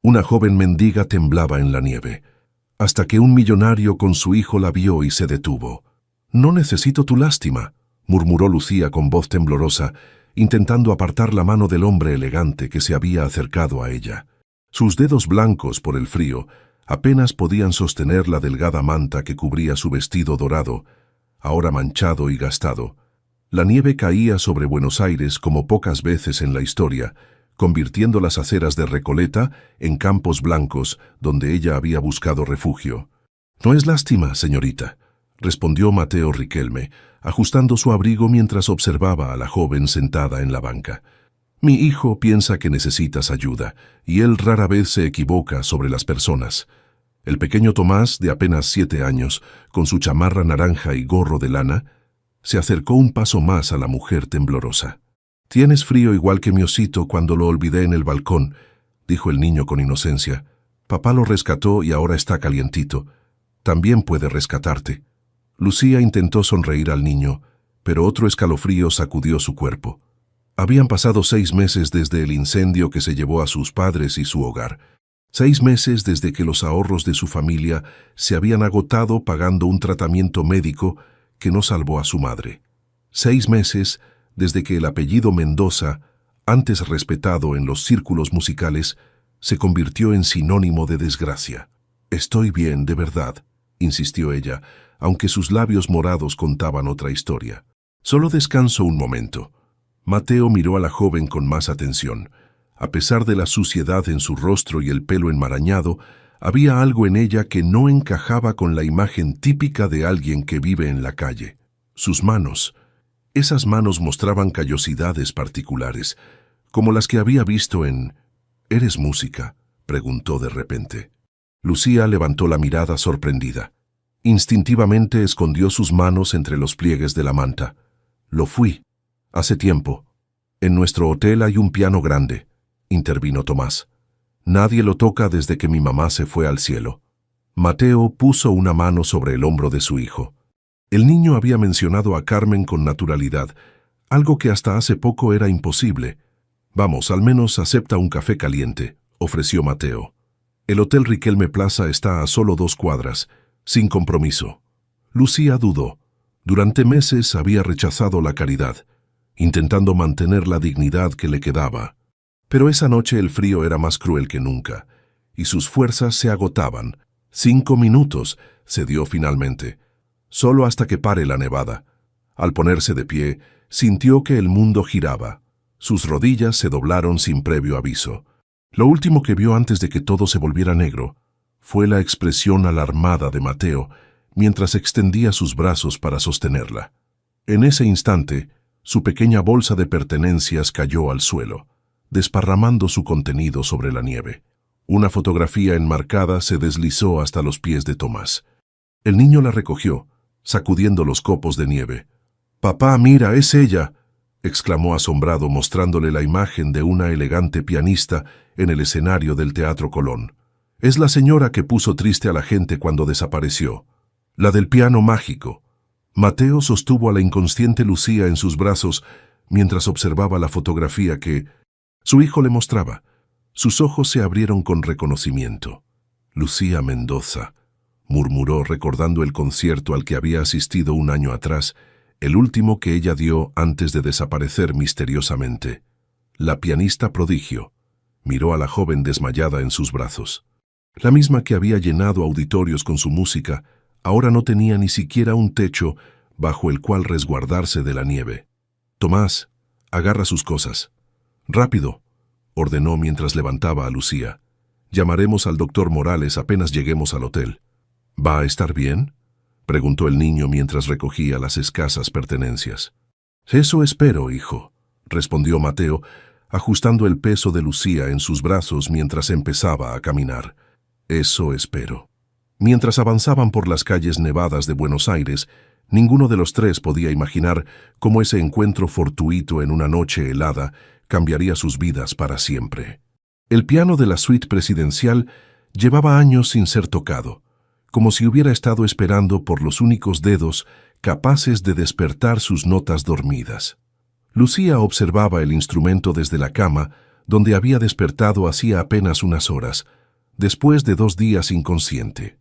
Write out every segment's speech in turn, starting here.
Una joven mendiga temblaba en la nieve, hasta que un millonario con su hijo la vio y se detuvo. «No necesito tu lástima», murmuró Lucía con voz temblorosa, intentando apartar la mano del hombre elegante que se había acercado a ella. Sus dedos blancos por el frío apenas podían sostener la delgada manta que cubría su vestido dorado, ahora manchado y gastado. La nieve caía sobre Buenos Aires como pocas veces en la historia, convirtiendo las aceras de Recoleta en campos blancos donde ella había buscado refugio. «No es lástima, señorita», respondió Mateo Riquelme, ajustando su abrigo mientras observaba a la joven sentada en la banca. «Mi hijo piensa que necesitas ayuda, y él rara vez se equivoca sobre las personas». El pequeño Tomás, de apenas 7 años, con su chamarra naranja y gorro de lana, se acercó un paso más a la mujer temblorosa. «Tienes frío igual que mi osito cuando lo olvidé en el balcón», dijo el niño con inocencia. «Papá lo rescató y ahora está calientito. También puede rescatarte». Lucía intentó sonreír al niño, pero otro escalofrío sacudió su cuerpo. Habían pasado 6 meses desde el incendio que se llevó a sus padres y su hogar. 6 meses desde que los ahorros de su familia se habían agotado pagando un tratamiento médico que no salvó a su madre. 6 meses desde que el apellido Mendoza, antes respetado en los círculos musicales, se convirtió en sinónimo de desgracia. «Estoy bien, de verdad», insistió ella, aunque sus labios morados contaban otra historia. «Solo descanso un momento». Mateo miró a la joven con más atención. A pesar de la suciedad en su rostro y el pelo enmarañado, había algo en ella que no encajaba con la imagen típica de alguien que vive en la calle. Sus manos. Esas manos mostraban callosidades particulares, como las que había visto en... «¿Eres música?», preguntó de repente. Lucía levantó la mirada sorprendida. Instintivamente escondió sus manos entre los pliegues de la manta. «Lo fui. Hace tiempo. En nuestro hotel hay un piano grande», intervino Tomás. «Nadie lo toca desde que mi mamá se fue al cielo». Mateo puso una mano sobre el hombro de su hijo. El niño había mencionado a Carmen con naturalidad, algo que hasta hace poco era imposible. «Vamos, al menos acepta un café caliente», ofreció Mateo. «El Hotel Riquelme Plaza está a solo 2 cuadras, sin compromiso». Lucía dudó. Durante meses había rechazado la caridad, intentando mantener la dignidad que le quedaba. Pero esa noche el frío era más cruel que nunca, y sus fuerzas se agotaban. 5 minutos, cedió finalmente. Solo hasta que pare la nevada. Al ponerse de pie, sintió que el mundo giraba. Sus rodillas se doblaron sin previo aviso. Lo último que vio antes de que todo se volviera negro fue la expresión alarmada de Mateo mientras extendía sus brazos para sostenerla. En ese instante, su pequeña bolsa de pertenencias cayó al suelo, desparramando su contenido sobre la nieve. Una fotografía enmarcada se deslizó hasta los pies de Tomás. El niño la recogió, sacudiendo los copos de nieve. «Papá, mira, es ella», exclamó asombrado mostrándole la imagen de una elegante pianista en el escenario del Teatro Colón. «Es la señora que puso triste a la gente cuando desapareció. La del piano mágico». Mateo sostuvo a la inconsciente Lucía en sus brazos mientras observaba la fotografía que su hijo le mostraba. Sus ojos se abrieron con reconocimiento. «Lucía Mendoza», murmuró recordando el concierto al que había asistido un año atrás, el último que ella dio antes de desaparecer misteriosamente. La pianista prodigio. Miró a la joven desmayada en sus brazos. La misma que había llenado auditorios con su música, ahora no tenía ni siquiera un techo bajo el cual resguardarse de la nieve. «Tomás, agarra sus cosas». «Rápido», ordenó mientras levantaba a Lucía. «Llamaremos al doctor Morales apenas lleguemos al hotel». «¿Va a estar bien?», preguntó el niño mientras recogía las escasas pertenencias. «Eso espero, hijo», respondió Mateo, ajustando el peso de Lucía en sus brazos mientras empezaba a caminar. «Eso espero». Mientras avanzaban por las calles nevadas de Buenos Aires, ninguno de los tres podía imaginar cómo ese encuentro fortuito en una noche helada cambiaría sus vidas para siempre. El piano de la suite presidencial llevaba años sin ser tocado, como si hubiera estado esperando por los únicos dedos capaces de despertar sus notas dormidas. Lucía observaba el instrumento desde la cama, donde había despertado hacía apenas unas horas, después de 2 días inconsciente.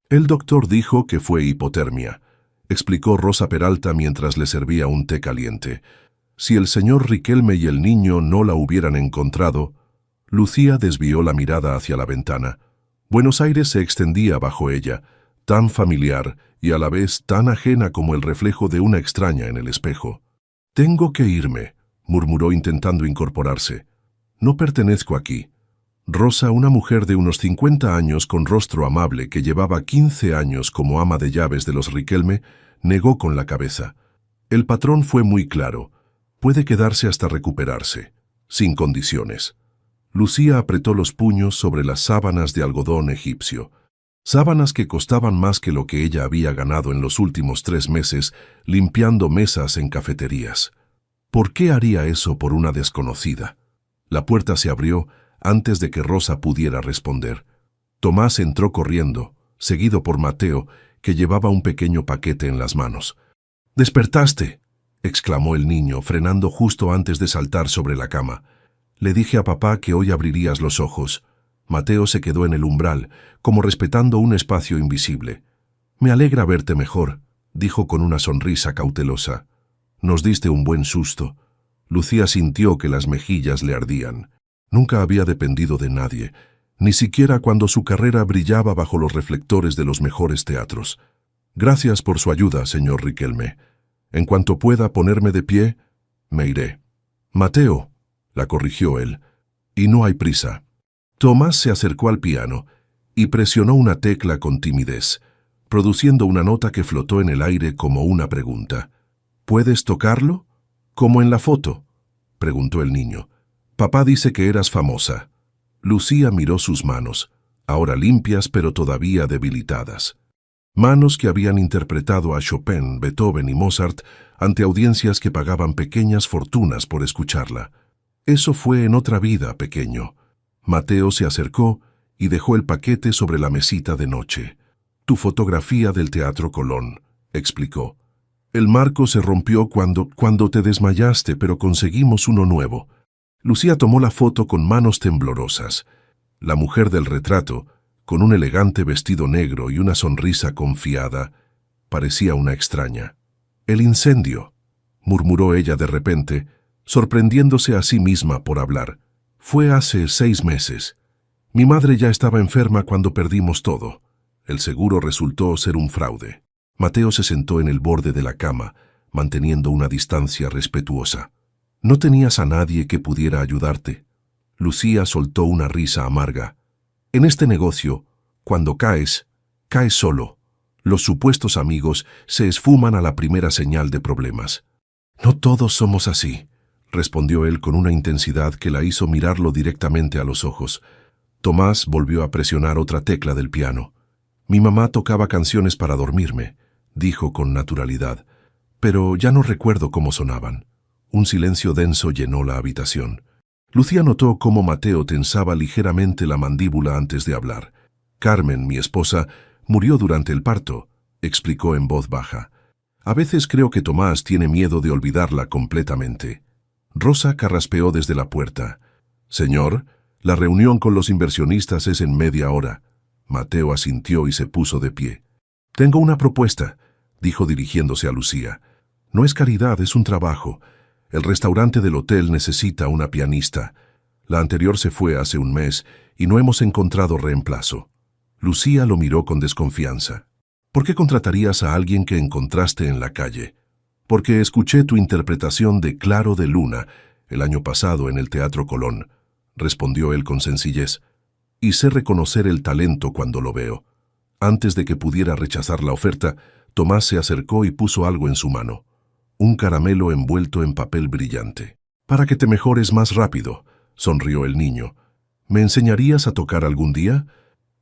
El doctor dijo que fue hipotermia, explicó Rosa Peralta mientras le servía un té caliente. Si el señor Riquelme y el niño no la hubieran encontrado. Lucía desvió la mirada hacia la ventana. Buenos Aires se extendía bajo ella, tan familiar y a la vez tan ajena como el reflejo de una extraña en el espejo. «Tengo que irme», murmuró intentando incorporarse. «No pertenezco aquí». Rosa, una mujer de unos 50 años con rostro amable que llevaba 15 años como ama de llaves de los Riquelme, negó con la cabeza. El patrón fue muy claro. Puede quedarse hasta recuperarse, sin condiciones. Lucía apretó los puños sobre las sábanas de algodón egipcio. Sábanas que costaban más que lo que ella había ganado en los últimos 3 meses limpiando mesas en cafeterías. ¿Por qué haría eso por una desconocida? La puerta se abrió antes de que Rosa pudiera responder. Tomás entró corriendo, seguido por Mateo, que llevaba un pequeño paquete en las manos. «¡Despertaste!», exclamó el niño, frenando justo antes de saltar sobre la cama. «Le dije a papá que hoy abrirías los ojos». Mateo se quedó en el umbral, como respetando un espacio invisible. «Me alegra verte mejor», dijo con una sonrisa cautelosa. «Nos diste un buen susto». Lucía sintió que las mejillas le ardían. Nunca había dependido de nadie, ni siquiera cuando su carrera brillaba bajo los reflectores de los mejores teatros. «Gracias por su ayuda, señor Riquelme. En cuanto pueda ponerme de pie, me iré». «Mateo», la corrigió él, «y no hay prisa». Tomás se acercó al piano y presionó una tecla con timidez, produciendo una nota que flotó en el aire como una pregunta. «¿Puedes tocarlo? ¿Como en la foto?», preguntó el niño. «Papá dice que eras famosa». Lucía miró sus manos, ahora limpias pero todavía debilitadas. Manos que habían interpretado a Chopin, Beethoven y Mozart ante audiencias que pagaban pequeñas fortunas por escucharla. Eso fue en otra vida, pequeño. Mateo se acercó y dejó el paquete sobre la mesita de noche. «Tu fotografía del Teatro Colón», explicó. «El marco se rompió cuando te desmayaste, pero conseguimos uno nuevo». Lucía tomó la foto con manos temblorosas. La mujer del retrato, con un elegante vestido negro y una sonrisa confiada, parecía una extraña. «El incendio», murmuró ella de repente, sorprendiéndose a sí misma por hablar. «Fue hace 6 meses. Mi madre ya estaba enferma cuando perdimos todo. El seguro resultó ser un fraude». Mateo se sentó en el borde de la cama, manteniendo una distancia respetuosa. «¿No tenías a nadie que pudiera ayudarte?». Lucía soltó una risa amarga. «En este negocio, cuando caes solo. Los supuestos amigos se esfuman a la primera señal de problemas». «No todos somos así», respondió él con una intensidad que la hizo mirarlo directamente a los ojos. Tomás volvió a presionar otra tecla del piano. «Mi mamá tocaba canciones para dormirme», dijo con naturalidad, «pero ya no recuerdo cómo sonaban». Un silencio denso llenó la habitación. Lucía notó cómo Mateo tensaba ligeramente la mandíbula antes de hablar. «Carmen, mi esposa, murió durante el parto», explicó en voz baja. «A veces creo que Tomás tiene miedo de olvidarla completamente». Rosa carraspeó desde la puerta. «Señor, la reunión con los inversionistas es en media hora». Mateo asintió y se puso de pie. «Tengo una propuesta», dijo dirigiéndose a Lucía. «No es caridad, es un trabajo. El restaurante del hotel necesita una pianista. La anterior se fue hace un mes y no hemos encontrado reemplazo». Lucía lo miró con desconfianza. «¿Por qué contratarías a alguien que encontraste en la calle?» «Porque escuché tu interpretación de Claro de Luna el año pasado en el Teatro Colón», respondió él con sencillez. «Y sé reconocer el talento cuando lo veo». Antes de que pudiera rechazar la oferta, Tomás se acercó y puso algo en su mano. Un caramelo envuelto en papel brillante. «Para que te mejores más rápido», sonrió el niño. «¿Me enseñarías a tocar algún día?».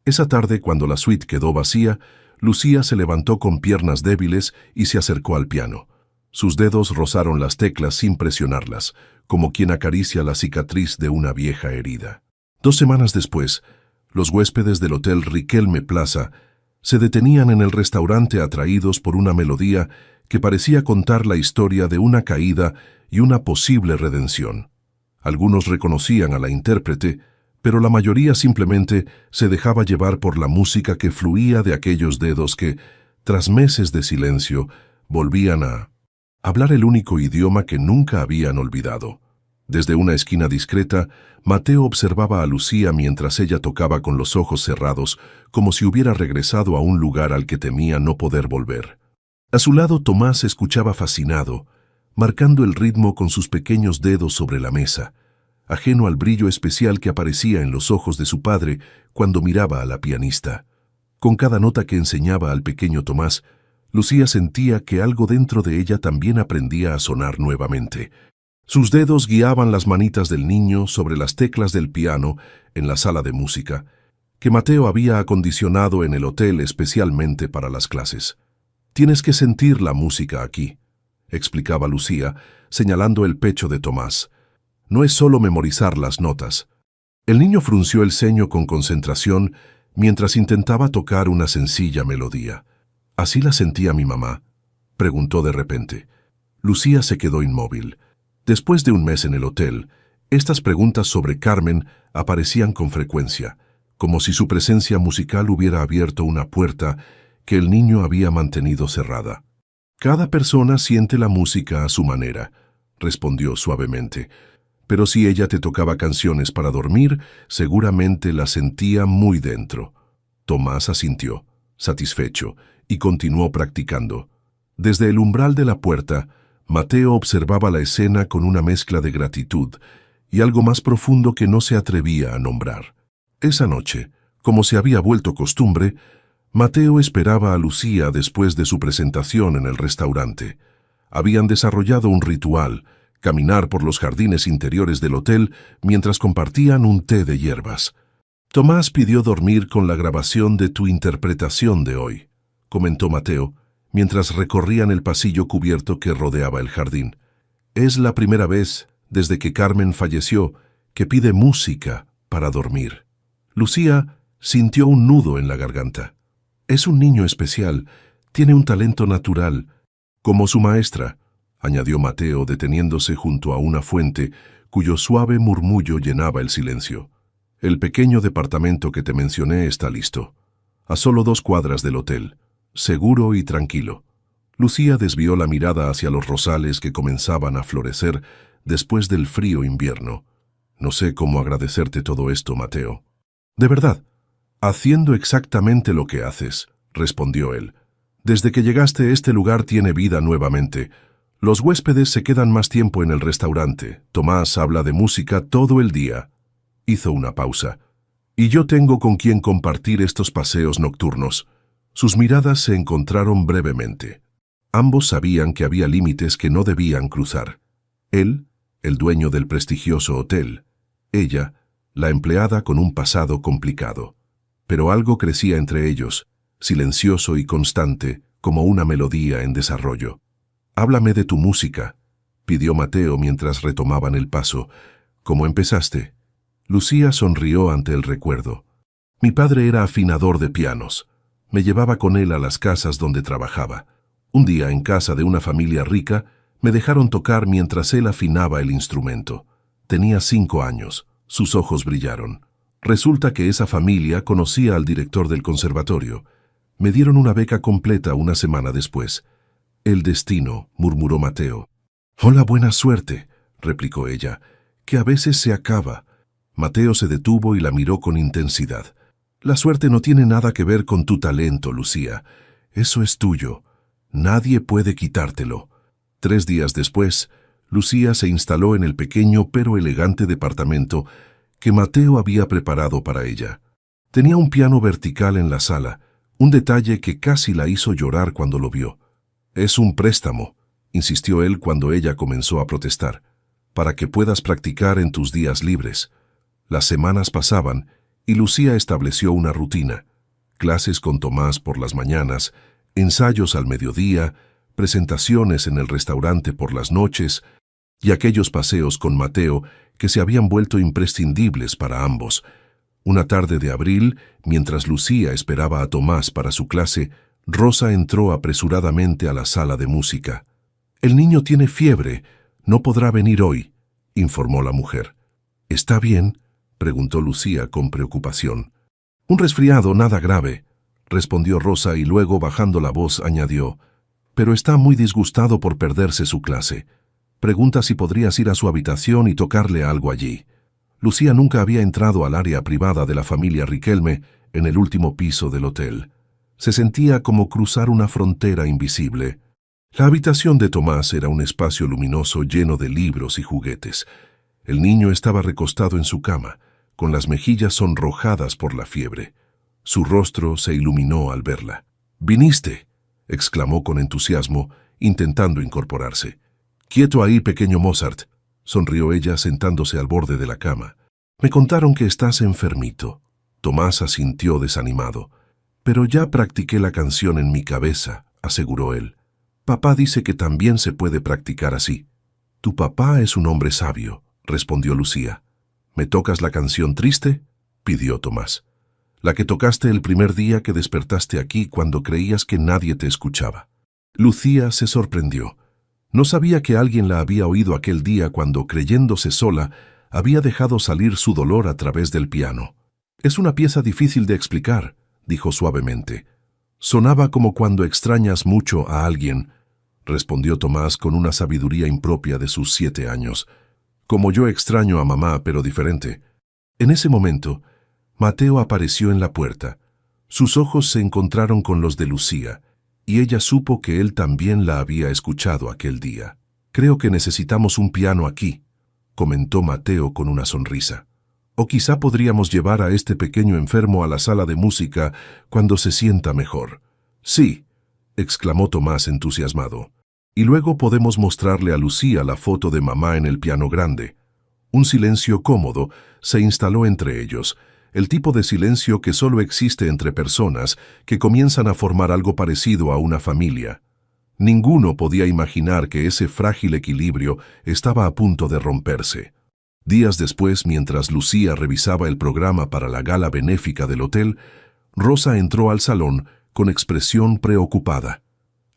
Esa tarde, cuando la suite quedó vacía, Lucía se levantó con piernas débiles y se acercó al piano. Sus dedos rozaron las teclas sin presionarlas, como quien acaricia la cicatriz de una vieja herida. 2 semanas después, los huéspedes del Hotel Riquelme Plaza se detenían en el restaurante atraídos por una melodía que parecía contar la historia de una caída y una posible redención. Algunos reconocían a la intérprete, pero la mayoría simplemente se dejaba llevar por la música que fluía de aquellos dedos que, tras meses de silencio, volvían a hablar el único idioma que nunca habían olvidado. Desde una esquina discreta, Mateo observaba a Lucía mientras ella tocaba con los ojos cerrados, como si hubiera regresado a un lugar al que temía no poder volver. A su lado, Tomás escuchaba fascinado, marcando el ritmo con sus pequeños dedos sobre la mesa, ajeno al brillo especial que aparecía en los ojos de su padre cuando miraba a la pianista. Con cada nota que enseñaba al pequeño Tomás, Lucía sentía que algo dentro de ella también aprendía a sonar nuevamente. Sus dedos guiaban las manitas del niño sobre las teclas del piano en la sala de música, que Mateo había acondicionado en el hotel especialmente para las clases. «Tienes que sentir la música aquí», explicaba Lucía, señalando el pecho de Tomás. «No es solo memorizar las notas». El niño frunció el ceño con concentración mientras intentaba tocar una sencilla melodía. «¿Así la sentía mi mamá?», preguntó de repente. Lucía se quedó inmóvil. Después de un mes en el hotel, estas preguntas sobre Carmen aparecían con frecuencia, como si su presencia musical hubiera abierto una puerta que el niño había mantenido cerrada. «Cada persona siente la música a su manera», respondió suavemente. «Pero si ella te tocaba canciones para dormir, seguramente la sentía muy dentro». Tomás asintió, satisfecho, y continuó practicando. Desde el umbral de la puerta, Mateo observaba la escena con una mezcla de gratitud y algo más profundo que no se atrevía a nombrar. Esa noche, como se había vuelto costumbre, Mateo esperaba a Lucía después de su presentación en el restaurante. Habían desarrollado un ritual, caminar por los jardines interiores del hotel mientras compartían un té de hierbas. «Tomás pidió dormir con la grabación de tu interpretación de hoy», comentó Mateo, mientras recorrían el pasillo cubierto que rodeaba el jardín. «Es la primera vez, desde que Carmen falleció, que pide música para dormir». Lucía sintió un nudo en la garganta. «Es un niño especial, tiene un talento natural, como su maestra», añadió Mateo deteniéndose junto a una fuente cuyo suave murmullo llenaba el silencio. «El pequeño departamento que te mencioné está listo, a solo 2 cuadras del hotel, seguro y tranquilo». Lucía desvió la mirada hacia los rosales que comenzaban a florecer después del frío invierno. «No sé cómo agradecerte todo esto, Mateo». «De verdad, haciendo exactamente lo que haces», respondió él. «Desde que llegaste, este lugar tiene vida nuevamente. Los huéspedes se quedan más tiempo en el restaurante. Tomás habla de música todo el día». Hizo una pausa. «Y yo tengo con quien compartir estos paseos nocturnos». Sus miradas se encontraron brevemente. Ambos sabían que había límites que no debían cruzar. Él, el dueño del prestigioso hotel. Ella, la empleada con un pasado complicado. Pero algo crecía entre ellos, silencioso y constante, como una melodía en desarrollo. «Háblame de tu música», pidió Mateo mientras retomaban el paso. «¿Cómo empezaste?» Lucía sonrió ante el recuerdo. «Mi padre era afinador de pianos. Me llevaba con él a las casas donde trabajaba. Un día, en casa de una familia rica, me dejaron tocar mientras él afinaba el instrumento. Tenía 5 años. Sus ojos brillaron. Resulta que esa familia conocía al director del conservatorio. Me dieron una beca completa una semana después». «El destino», murmuró Mateo. «Hola, buena suerte», replicó ella, «que a veces se acaba». Mateo se detuvo y la miró con intensidad. «La suerte no tiene nada que ver con tu talento, Lucía. Eso es tuyo. Nadie puede quitártelo». 3 días después, Lucía se instaló en el pequeño pero elegante departamento que Mateo había preparado para ella. Tenía un piano vertical en la sala, un detalle que casi la hizo llorar cuando lo vio. «Es un préstamo», insistió él cuando ella comenzó a protestar, «para que puedas practicar en tus días libres». Las semanas pasaban y Lucía estableció una rutina: clases con Tomás por las mañanas, ensayos al mediodía, presentaciones en el restaurante por las noches y aquellos paseos con Mateo que se habían vuelto imprescindibles para ambos. Una tarde de abril, mientras Lucía esperaba a Tomás para su clase, Rosa entró apresuradamente a la sala de música. «El niño tiene fiebre, no podrá venir hoy», informó la mujer. ¿Está bien?, preguntó Lucía con preocupación. Un resfriado, nada grave, respondió Rosa y luego, bajando la voz, añadió, pero está muy disgustado por perderse su clase. Pregunta si podrías ir a su habitación y tocarle algo allí. Lucía nunca había entrado al área privada de la familia Riquelme en el último piso del hotel. Se sentía como cruzar una frontera invisible. La habitación de Tomás era un espacio luminoso lleno de libros y juguetes. El niño estaba recostado en su cama, con las mejillas sonrojadas por la fiebre. Su rostro se iluminó al verla. «¿Viniste?», exclamó con entusiasmo, intentando incorporarse. «Quieto ahí, pequeño Mozart», sonrió ella sentándose al borde de la cama. «Me contaron que estás enfermito». Tomás asintió desanimado. «Pero ya practiqué la canción en mi cabeza», aseguró él. «Papá dice que también se puede practicar así». «Tu papá es un hombre sabio», respondió Lucía. «¿Me tocas la canción triste?», pidió Tomás. «La que tocaste el primer día que despertaste aquí cuando creías que nadie te escuchaba». Lucía se sorprendió. No sabía que alguien la había oído aquel día cuando, creyéndose sola, había dejado salir su dolor a través del piano. «Es una pieza difícil de explicar», dijo suavemente. «Sonaba como cuando extrañas mucho a alguien», respondió Tomás con una sabiduría impropia de sus 7 años. «Como yo extraño a mamá, pero diferente». En ese momento, Mateo apareció en la puerta. Sus ojos se encontraron con los de Lucía, y ella supo que él también la había escuchado aquel día. «Creo que necesitamos un piano aquí», comentó Mateo con una sonrisa. «O quizá podríamos llevar a este pequeño enfermo a la sala de música cuando se sienta mejor». «Sí», exclamó Tomás entusiasmado. «Y luego podemos mostrarle a Lucía la foto de mamá en el piano grande». Un silencio cómodo se instaló entre ellos, el tipo de silencio que solo existe entre personas que comienzan a formar algo parecido a una familia. Ninguno podía imaginar que ese frágil equilibrio estaba a punto de romperse. Días después, mientras Lucía revisaba el programa para la gala benéfica del hotel, Rosa entró al salón con expresión preocupada.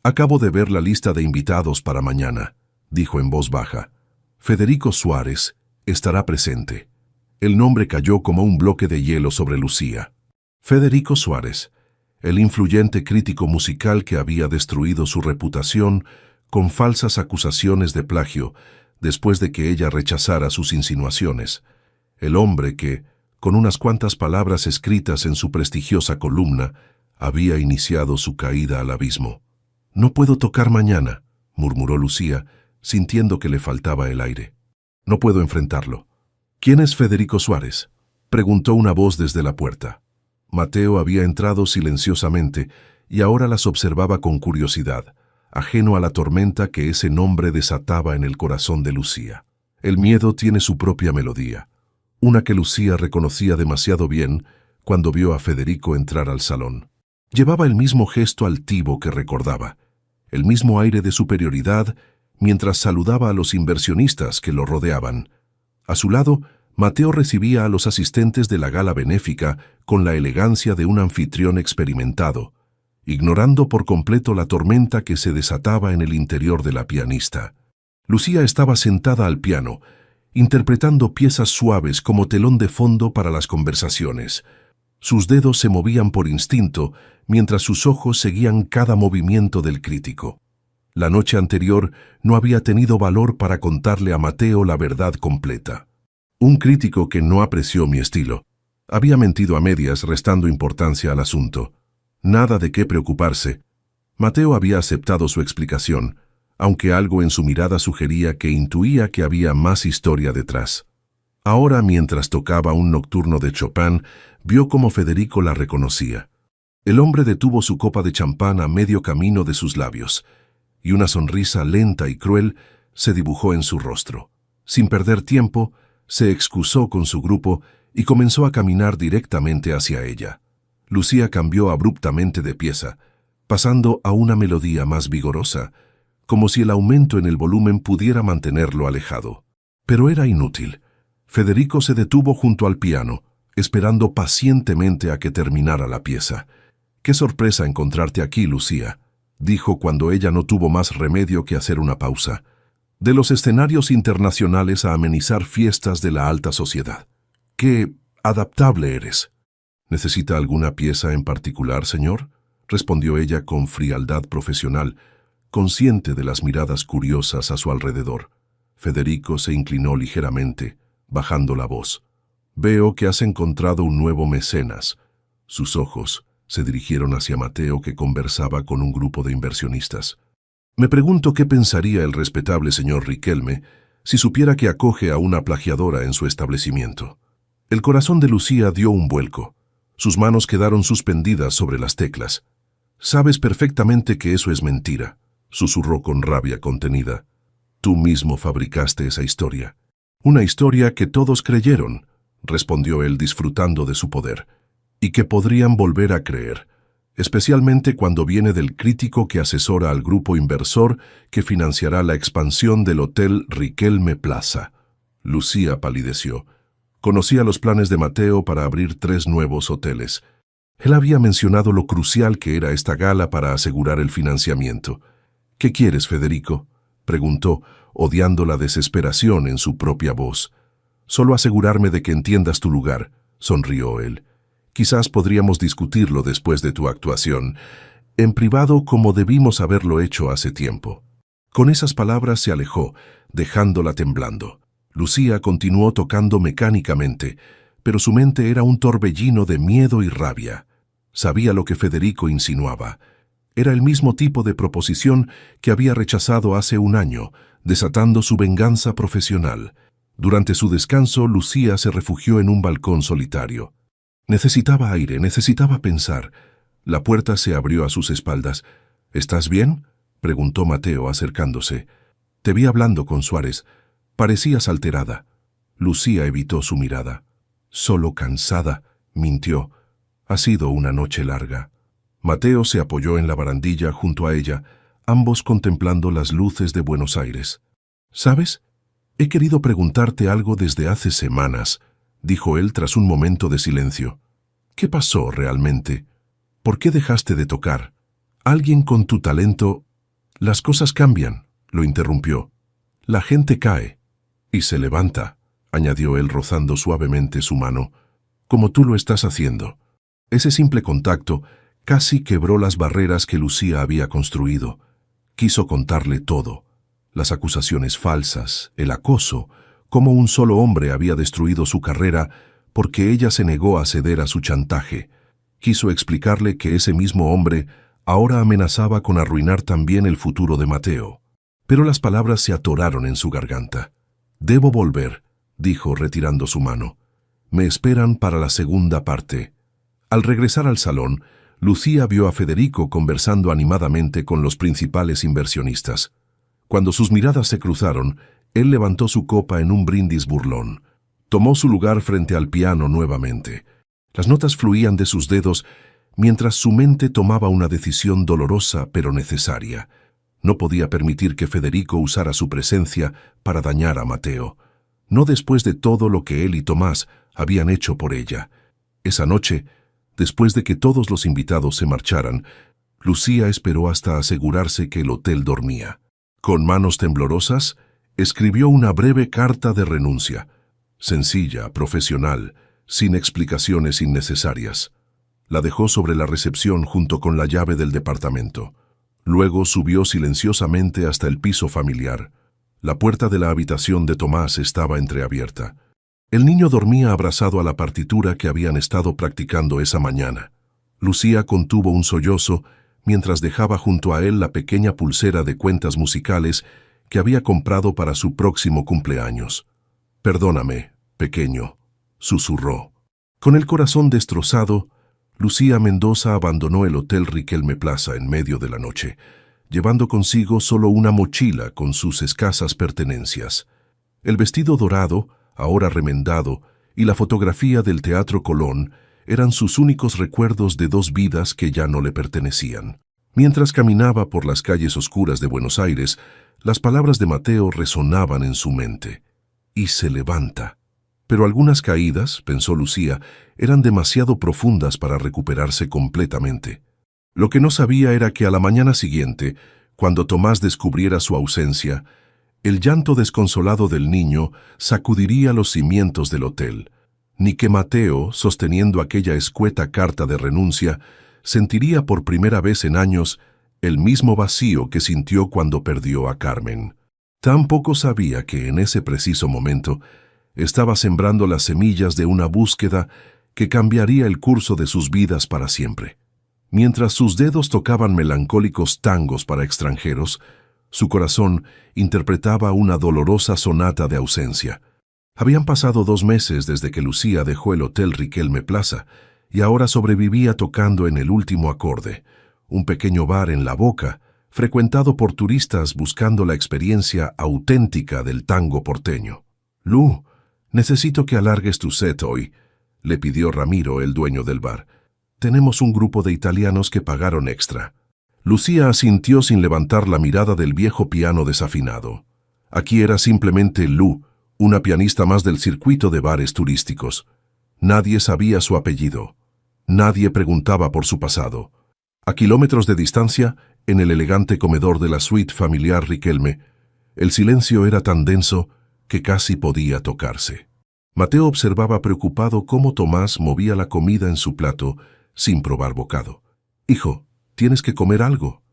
«Acabo de ver la lista de invitados para mañana», dijo en voz baja. «Federico Suárez estará presente». El nombre cayó como un bloque de hielo sobre Lucía. Federico Suárez, el influyente crítico musical que había destruido su reputación con falsas acusaciones de plagio después de que ella rechazara sus insinuaciones. El hombre que, con unas cuantas palabras escritas en su prestigiosa columna, había iniciado su caída al abismo. «No puedo tocar mañana», murmuró Lucía, sintiendo que le faltaba el aire. «No puedo enfrentarlo». «¿Quién es Federico Suárez?», preguntó una voz desde la puerta. Mateo había entrado silenciosamente y ahora las observaba con curiosidad, ajeno a la tormenta que ese nombre desataba en el corazón de Lucía. El miedo tiene su propia melodía, una que Lucía reconocía demasiado bien cuando vio a Federico entrar al salón. Llevaba el mismo gesto altivo que recordaba, el mismo aire de superioridad mientras saludaba a los inversionistas que lo rodeaban. A su lado, Mateo recibía a los asistentes de la gala benéfica con la elegancia de un anfitrión experimentado, ignorando por completo la tormenta que se desataba en el interior de la pianista. Lucía estaba sentada al piano, interpretando piezas suaves como telón de fondo para las conversaciones. Sus dedos se movían por instinto, mientras sus ojos seguían cada movimiento del crítico. La noche anterior no había tenido valor para contarle a Mateo la verdad completa. Un crítico que no apreció mi estilo. Había mentido a medias, restando importancia al asunto. Nada de qué preocuparse. Mateo había aceptado su explicación, aunque algo en su mirada sugería que intuía que había más historia detrás. Ahora, mientras tocaba un nocturno de Chopin, vio cómo Federico la reconocía. El hombre detuvo su copa de champán a medio camino de sus labios, y una sonrisa lenta y cruel se dibujó en su rostro. Sin perder tiempo, se excusó con su grupo y comenzó a caminar directamente hacia ella. Lucía cambió abruptamente de pieza, pasando a una melodía más vigorosa, como si el aumento en el volumen pudiera mantenerlo alejado. Pero era inútil. Federico se detuvo junto al piano, esperando pacientemente a que terminara la pieza. «Qué sorpresa encontrarte aquí, Lucía», dijo cuando ella no tuvo más remedio que hacer una pausa. de los escenarios internacionales a amenizar fiestas de la alta sociedad. ¡Qué adaptable eres! ¿Necesita alguna pieza en particular, señor?, respondió ella con frialdad profesional, consciente de las miradas curiosas a su alrededor. Federico se inclinó ligeramente, bajando la voz. «Veo que has encontrado un nuevo mecenas». Sus ojos se dirigieron hacia Mateo, que conversaba con un grupo de inversionistas. «Me pregunto qué pensaría el respetable señor Riquelme si supiera que acoge a una plagiadora en su establecimiento». El corazón de Lucía dio un vuelco. Sus manos quedaron suspendidas sobre las teclas. «Sabes perfectamente que eso es mentira», susurró con rabia contenida. «Tú mismo fabricaste esa historia». «Una historia que todos creyeron», respondió él disfrutando de su poder, «y que podrían volver a creer, especialmente cuando viene del crítico que asesora al grupo inversor que financiará la expansión del Hotel Riquelme Plaza». Lucía palideció. Conocía los planes de Mateo para abrir 3 nuevos hoteles. Él había mencionado lo crucial que era esta gala para asegurar el financiamiento. «¿Qué quieres, Federico?», preguntó, odiando la desesperación en su propia voz. «Solo asegurarme de que entiendas tu lugar», sonrió él. «Quizás podríamos discutirlo después de tu actuación, en privado, como debimos haberlo hecho hace tiempo». Con esas palabras se alejó, dejándola temblando. Lucía continuó tocando mecánicamente, pero su mente era un torbellino de miedo y rabia. Sabía lo que Federico insinuaba. Era el mismo tipo de proposición que había rechazado hace un año, desatando su venganza profesional. Durante su descanso, Lucía se refugió en un balcón solitario. Necesitaba aire, necesitaba pensar. La puerta se abrió a sus espaldas. «¿Estás bien?», preguntó Mateo acercándose. «Te vi hablando con Suárez. Parecías alterada». Lucía evitó su mirada. «Solo cansada», mintió. «Ha sido una noche larga». Mateo se apoyó en la barandilla junto a ella, ambos contemplando las luces de Buenos Aires. «¿Sabes? He querido preguntarte algo desde hace semanas», dijo él tras un momento de silencio. «¿Qué pasó realmente? ¿Por qué dejaste de tocar? Alguien con tu talento...» «Las cosas cambian», lo interrumpió. «La gente cae y se levanta», añadió él rozando suavemente su mano, «como tú lo estás haciendo». Ese simple contacto casi quebró las barreras que Lucía había construido. Quiso contarle todo: las acusaciones falsas, el acoso, cómo un solo hombre había destruido su carrera porque ella se negó a ceder a su chantaje. Quiso explicarle que ese mismo hombre ahora amenazaba con arruinar también el futuro de Mateo. Pero las palabras se atoraron en su garganta. «Debo volver», dijo retirando su mano. «Me esperan para la segunda parte». Al regresar al salón, Lucía vio a Federico conversando animadamente con los principales inversionistas. Cuando sus miradas se cruzaron, él levantó su copa en un brindis burlón. Tomó su lugar frente al piano nuevamente. Las notas fluían de sus dedos mientras su mente tomaba una decisión dolorosa pero necesaria. No podía permitir que Federico usara su presencia para dañar a Mateo. No después de todo lo que él y Tomás habían hecho por ella. Esa noche, después de que todos los invitados se marcharan, Lucía esperó hasta asegurarse que el hotel dormía. Con manos temblorosas, escribió una breve carta de renuncia, sencilla, profesional, sin explicaciones innecesarias. La dejó sobre la recepción junto con la llave del departamento. Luego subió silenciosamente hasta el piso familiar. La puerta de la habitación de Tomás estaba entreabierta. El niño dormía abrazado a la partitura que habían estado practicando esa mañana. Lucía contuvo un sollozo mientras dejaba junto a él la pequeña pulsera de cuentas musicales que había comprado para su próximo cumpleaños. «Perdóname, pequeño», susurró. Con el corazón destrozado, Lucía Mendoza abandonó el Hotel Riquelme Plaza en medio de la noche, llevando consigo solo una mochila con sus escasas pertenencias. El vestido dorado, ahora remendado, y la fotografía del Teatro Colón eran sus únicos recuerdos de 2 vidas que ya no le pertenecían. Mientras caminaba por las calles oscuras de Buenos Aires, las palabras de Mateo resonaban en su mente. «Y se levanta». Pero algunas caídas, pensó Lucía, eran demasiado profundas para recuperarse completamente. Lo que no sabía era que a la mañana siguiente, cuando Tomás descubriera su ausencia, El llanto desconsolado del niño sacudiría los cimientos del hotel, ni que Mateo, sosteniendo aquella escueta carta de renuncia, sentiría por primera vez en años el mismo vacío que sintió cuando perdió a Carmen. Tampoco sabía que en ese preciso momento estaba sembrando las semillas de una búsqueda que cambiaría el curso de sus vidas para siempre. Mientras sus dedos tocaban melancólicos tangos para extranjeros, su corazón interpretaba una dolorosa sonata de ausencia. Habían pasado 2 meses desde que Lucía dejó el Hotel Riquelme Plaza y ahora sobrevivía tocando en el último acorde, un pequeño bar en La Boca, frecuentado por turistas buscando la experiencia auténtica del tango porteño. «Lu, necesito que alargues tu set hoy», le pidió Ramiro, el dueño del bar. «Tenemos un grupo de italianos que pagaron extra». Lucía asintió sin levantar la mirada del viejo piano desafinado. Aquí era simplemente Lu, una pianista más del circuito de bares turísticos. Nadie sabía su apellido. Nadie preguntaba por su pasado. A kilómetros de distancia, en el elegante comedor de la suite familiar Riquelme, el silencio era tan denso que casi podía tocarse. Mateo observaba preocupado cómo Tomás movía la comida en su plato sin probar bocado. «Hijo, tienes que comer algo»,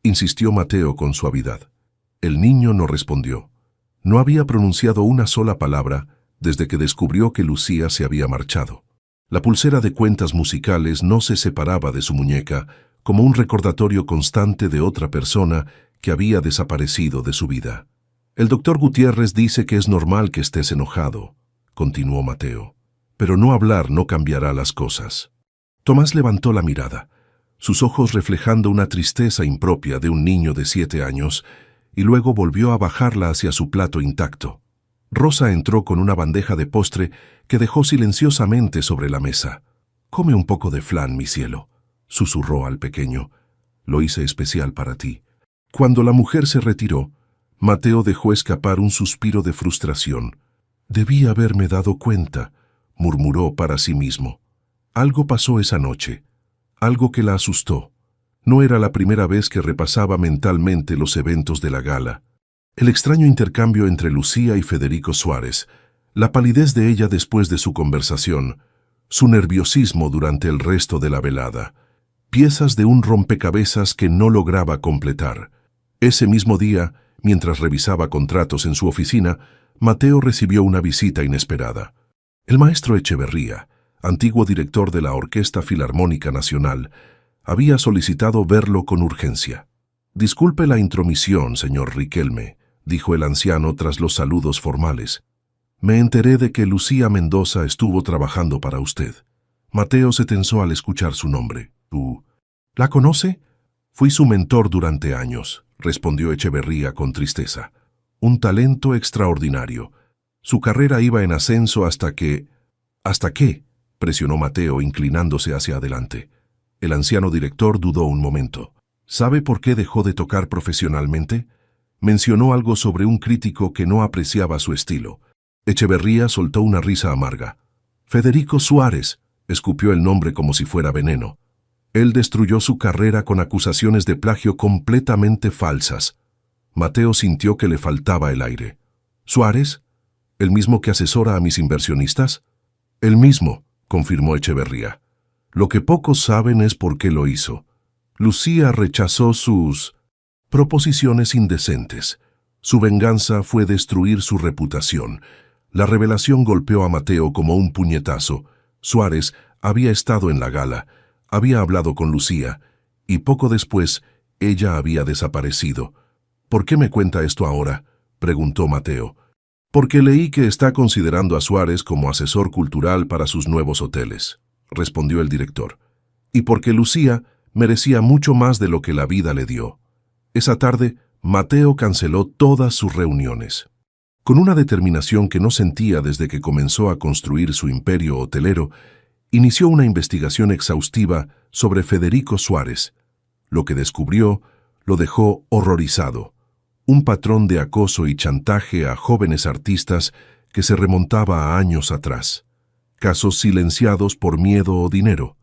insistió Mateo con suavidad. El niño no respondió. No había pronunciado una sola palabra desde que descubrió que Lucía se había marchado. La pulsera de cuentas musicales no se separaba de su muñeca como un recordatorio constante de otra persona que había desaparecido de su vida. «El doctor Gutiérrez dice que es normal que estés enojado», continuó Mateo, «pero no hablar no cambiará las cosas». Tomás levantó la mirada, sus ojos reflejando una tristeza impropia de un niño de 7 años, y luego volvió a bajarla hacia su plato intacto. Rosa entró con una bandeja de postre que dejó silenciosamente sobre la mesa. «Come un poco de flan, mi cielo», susurró al pequeño. «Lo hice especial para ti». Cuando la mujer se retiró, Mateo dejó escapar un suspiro de frustración. «Debí haberme dado cuenta», murmuró para sí mismo. Algo pasó esa noche, algo que la asustó. No era la primera vez que repasaba mentalmente los eventos de la gala. El extraño intercambio entre Lucía y Federico Suárez, la palidez de ella después de su conversación, su nerviosismo durante el resto de la velada, piezas de un rompecabezas que no lograba completar. Ese mismo día, mientras revisaba contratos en su oficina, Mateo recibió una visita inesperada. El maestro Echeverría, antiguo director de la Orquesta Filarmónica Nacional, había solicitado verlo con urgencia. «Disculpe la intromisión, señor Riquelme», dijo el anciano tras los saludos formales. «Me enteré de que Lucía Mendoza estuvo trabajando para usted». Mateo se tensó al escuchar su nombre. «¿Tú la conoce?» «Fui su mentor durante años», respondió Echeverría con tristeza. «Un talento extraordinario. Su carrera iba en ascenso hasta que...» «¿Hasta qué?», presionó Mateo inclinándose hacia adelante. El anciano director dudó un momento. «¿Sabe por qué dejó de tocar profesionalmente?» Mencionó algo sobre un crítico que no apreciaba su estilo. Echeverría soltó una risa amarga. «Federico Suárez», escupió el nombre como si fuera veneno. «Él destruyó su carrera con acusaciones de plagio completamente falsas». Mateo sintió que le faltaba el aire. «¿Suárez? ¿El mismo que asesora a mis inversionistas?» «El mismo», confirmó Echeverría. «Lo que pocos saben es por qué lo hizo. Lucía rechazó sus proposiciones indecentes. Su venganza fue destruir su reputación». La revelación golpeó a Mateo como un puñetazo. Suárez había estado en la gala, había hablado con Lucía, y poco después ella había desaparecido. «¿Por qué me cuenta esto ahora?», preguntó Mateo. «Porque leí que está considerando a Suárez como asesor cultural para sus nuevos hoteles», respondió el director. «Y porque Lucía merecía mucho más de lo que la vida le dio». Esa tarde, Mateo canceló todas sus reuniones. Con una determinación que no sentía desde que comenzó a construir su imperio hotelero, inició una investigación exhaustiva sobre Federico Suárez. Lo que descubrió lo dejó horrorizado. Un patrón de acoso y chantaje a jóvenes artistas que se remontaba a años atrás. Casos silenciados por miedo o dinero.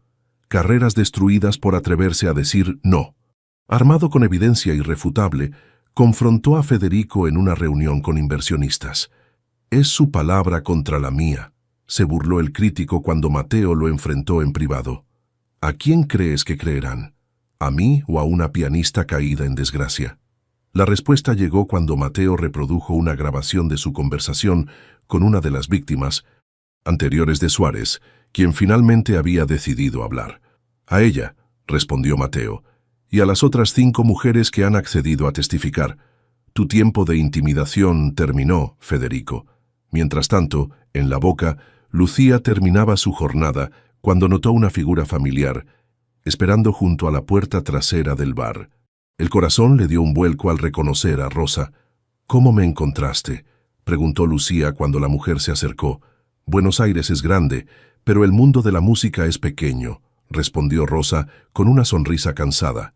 Carreras destruidas por atreverse a decir no. Armado con evidencia irrefutable, Confrontó a Federico en una reunión con inversionistas. «Es su palabra contra la mía», se burló el crítico cuando Mateo lo enfrentó en privado. «¿A quién crees que creerán? ¿A mí o a una pianista caída en desgracia?». La respuesta llegó cuando Mateo reprodujo una grabación de su conversación con una de las víctimas anteriores de Suárez, quien finalmente había decidido hablar. «A ella», respondió Mateo, «y a las otras 5 mujeres que han accedido a testificar. Tu tiempo de intimidación terminó, Federico». Mientras tanto, en La Boca, Lucía terminaba su jornada cuando notó una figura familiar, esperando junto a la puerta trasera del bar. El corazón le dio un vuelco al reconocer a Rosa. «¿Cómo me encontraste?», preguntó Lucía cuando la mujer se acercó. «Buenos Aires es grande, pero el mundo de la música es pequeño», respondió Rosa con una sonrisa cansada.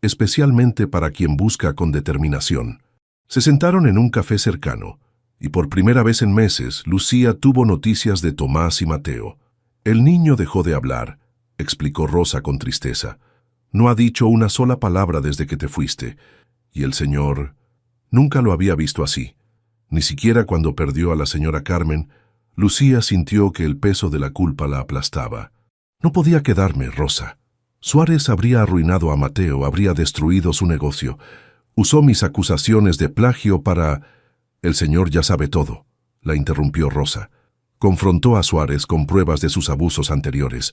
«Especialmente para quien busca con determinación». Se sentaron en un café cercano, y por primera vez en meses, Lucía tuvo noticias de Tomás y Mateo. «El niño dejó de hablar», explicó Rosa con tristeza. «No ha dicho una sola palabra desde que te fuiste. Y el señor...». Nunca lo había visto así. Ni siquiera cuando perdió a la señora Carmen, Lucía sintió que el peso de la culpa la aplastaba. «No podía quedarme, Rosa. Suárez habría arruinado a Mateo, habría destruido su negocio. Usó mis acusaciones de plagio para...». «El señor ya sabe todo», la interrumpió Rosa. «Confrontó a Suárez con pruebas de sus abusos anteriores.